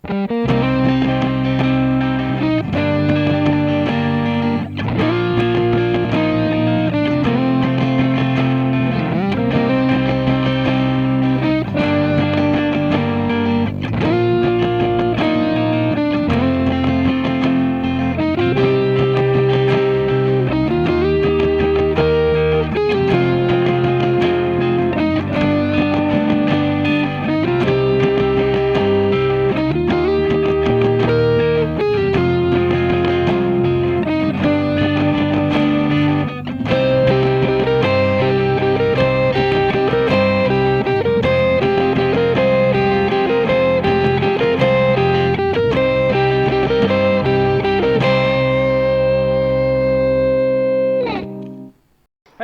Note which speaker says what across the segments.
Speaker 1: Hi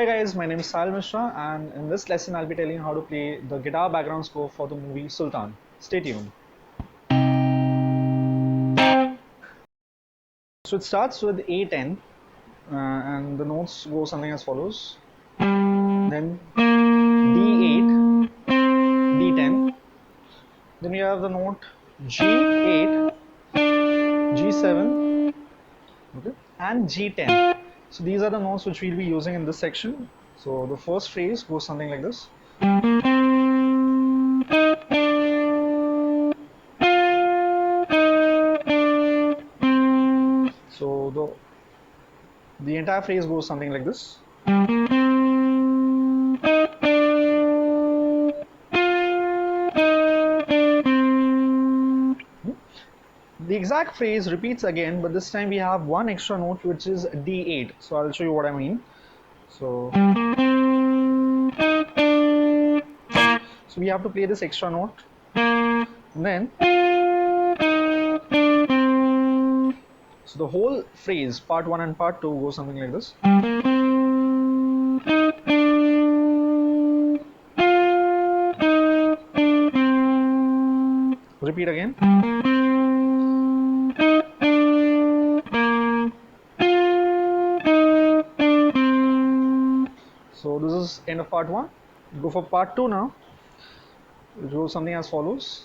Speaker 1: guys, my name is Sahil Misra, and in this lesson I'll be telling you how to play the guitar background score for the movie Sultan. Stay tuned. So it starts with A10, and the notes go something as follows. Then D8, D10. Then we have the note G8, G7, okay, and G10. So these are the notes which we'll be using in this section. So the first phrase goes something like this. So the entire phrase goes something like this. The exact phrase repeats again, but this time we have one extra note which is D8. So I'll show you what I mean. So we have to play this extra note, and then so the whole phrase, part 1 and part 2, goes something like this. Repeat again. So this is end of part 1. Go for part 2 now. It goes something as follows.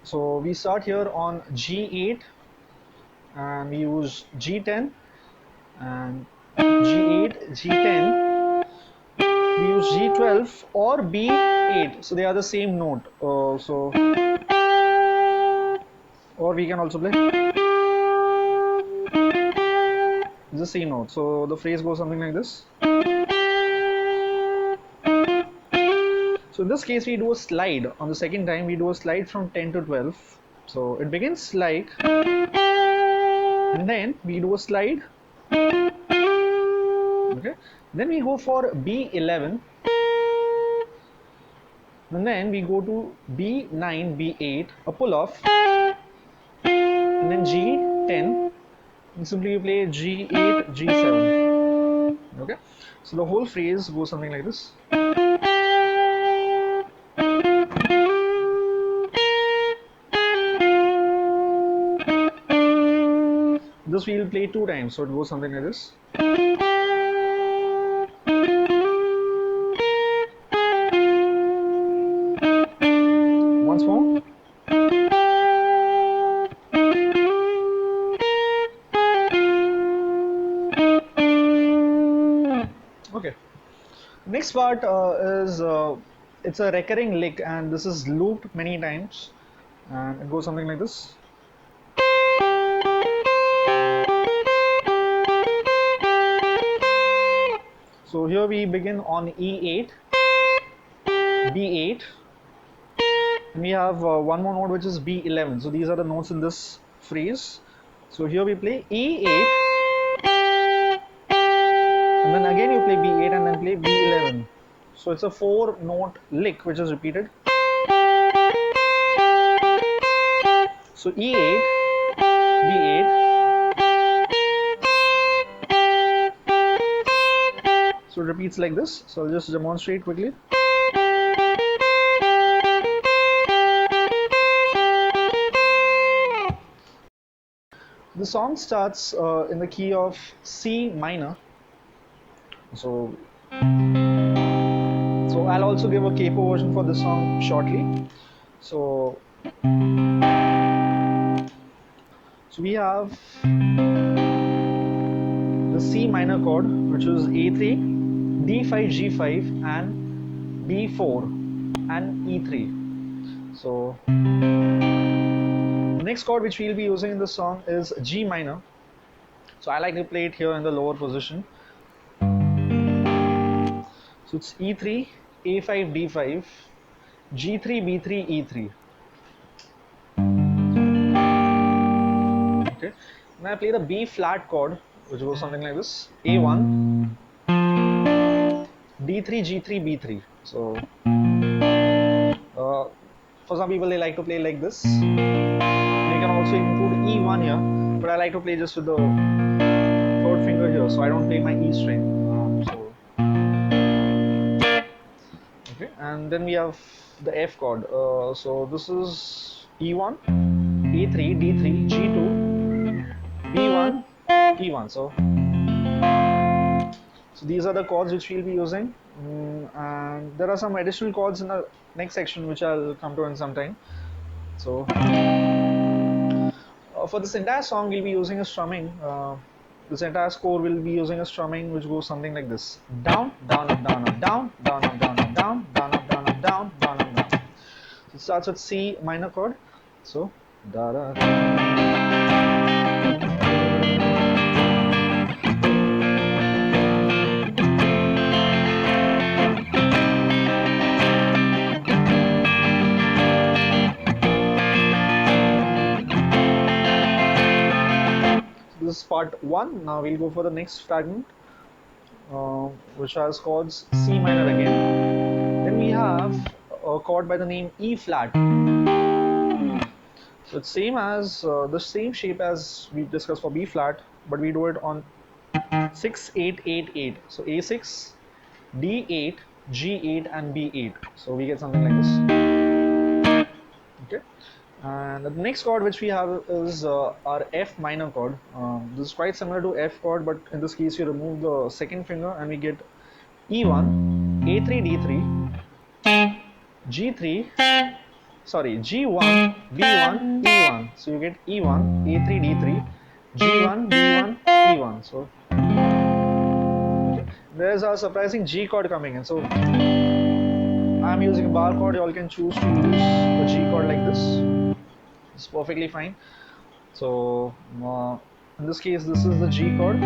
Speaker 1: So we start here on G8 and we use G10 and G8, G10. We use G12 or B8. So they are the same note. Or we can also play the C note. So the phrase goes something like this. So in this case we do a slide. On the second time we do a slide from 10 to 12. So it begins like, and then we do a slide. Okay. Then we go for B11. And then we go to B9, B8, a pull off. And then G10. And simply you play G8, G7. Okay. So the whole phrase goes something like this. This we will play 2 times, so it goes something like this. Once more. Okay. Next part is it's a recurring lick, and this is looped many times, and it goes something like this. So here we begin on E8, B8, and we have one more note which is B11. So these are the notes in this phrase. So here we play E8, and then again you play B8 and then play B11. So it's a 4-note lick which is repeated. So E8, B8. So it repeats like this. So I'll just demonstrate quickly. The song starts in the key of C minor. So So I'll also give a capo version for this song shortly. So we have the C minor chord, which is A3, D5, G5, and B4 and E3. So the next chord which we'll be using in the song is G minor. So I like to play it here in the lower position. So it's E3, A5, D5, G3, B3, E3. Okay. Now I play the B flat chord, which goes something like this: A1, D3, G3, B3. So for some people they like to play like this. You can also include E1 here, but I like to play just with the third finger here, so I don't play my E string. Okay, and then we have the F chord. So this is E1, A3, D3, G2, B1, E1. So these are the chords which we'll be using, and there are some additional chords in the next section which I'll come to in some time. So for this entire song we'll be using a strumming. This entire score will be using a strumming which goes something like this: down, down, up, down, up, down, down, up, down, up, down, down, up, down, up, down, down, up, down. So it starts with C minor chord. So da da da. This is part 1. Now we'll go for the next fragment, which has chords C minor again. Then we have a chord by the name E flat. So it's same as the same shape as we discussed for B flat, but we do it on 6, 8, 8, 8. So A6, D8, G8, and B8. So we get something like this. Okay. And the next chord which we have is our F minor chord. This is quite similar to F chord, but in this case you remove the second finger and we get E1, A3, D3, G3, sorry, G1, B1, E1. So you get E1, A3, D3, G1, B1, E1. So there's a surprising G chord coming in. So I'm using a bar chord. You all can choose to use a G chord like this. It's perfectly fine. So in this case this is the G chord.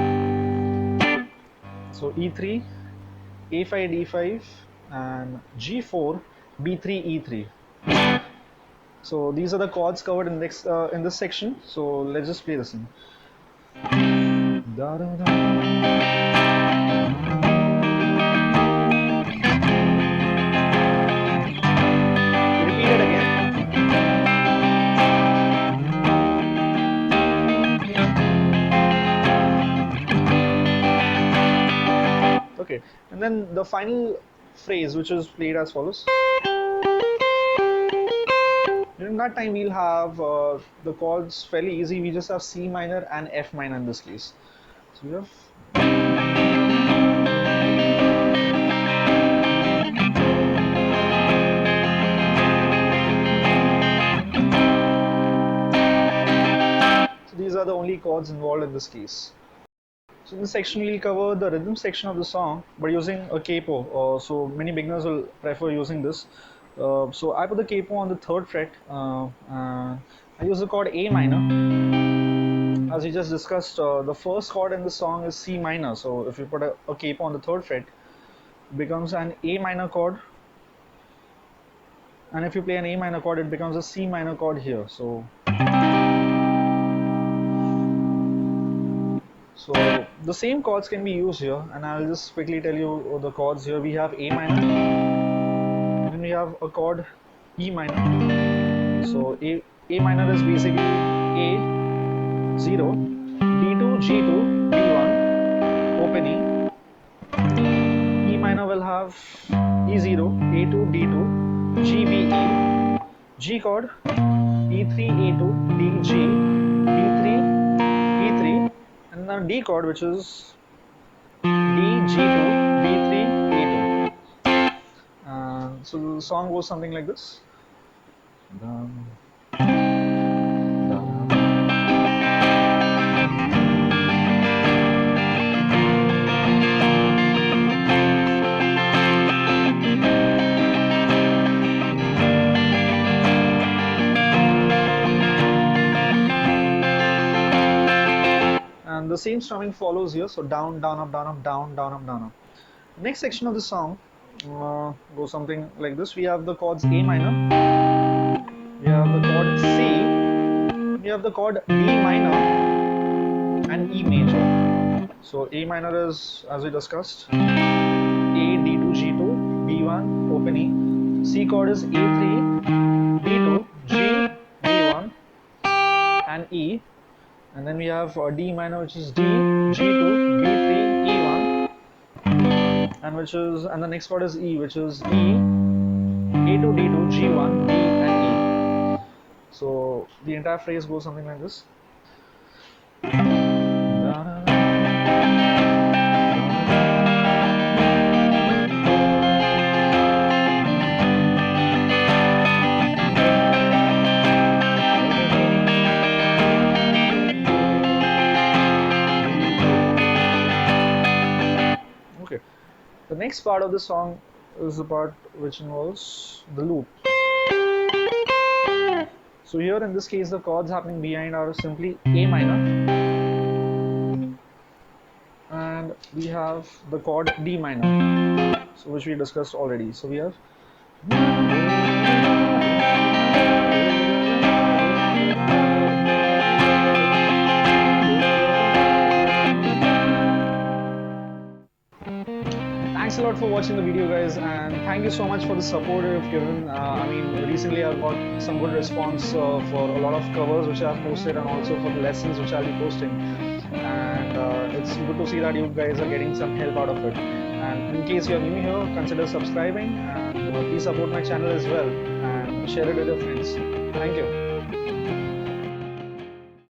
Speaker 1: So E3, A5, D5, and G4, B3, E3. So these are the chords covered in this section. So let's just play this in. Da, da, da. Okay, and then the final phrase, which is played as follows. During that time we'll have the chords fairly easy. We just have C minor and F minor in this case. So we have these are the only chords involved in this case. So in this section we'll cover the rhythm section of the song by using a capo. So many beginners will prefer using this. So I put the capo on the 3rd fret. I use the chord A minor. As we just discussed, the first chord in the song is C minor. So if you put a capo on the 3rd fret, it becomes an A minor chord. And if you play an A minor chord, it becomes a C minor chord here. So the same chords can be used here, and I'll just quickly tell you the chords here. We have A minor, then we have a chord E minor. So A minor is basically A0, D2, G2, B1, open E. E minor will have E0, A2, D2, G, B, E, G chord, E3, A2, D, G, B3, E3, and then D chord, which is D, G2, B3, So the song goes something like this. And the same strumming follows here, so down, down, up, down, up, down, down, up, down, up. Next section of the song goes something like this. We have the chords A minor, we have the chord C, we have the chord D minor, and E major. So A minor is, as we discussed, A, D2, G2, B1, open E. C chord is A3, D2, G, B1, and E. And then we have D minor, which is D, G2, B3, E1, and the next chord is E, which is E, A2, D2, G1, B, and E. So the entire phrase goes something like this. Okay. The next part of the song is the part which involves the loop. So here in this case the chords happening behind are simply A minor, and we have the chord D minor, so which we discussed already. So we have Thanks a lot for watching the video, guys, and thank you so much for the support you've given. I mean, recently I've got some good response for a lot of covers which I've posted, and also for the lessons which I'll be posting. And it's good to see that you guys are getting some help out of it. And in case you're new here, consider subscribing, and please support my channel as well, and share it with your friends. Thank you.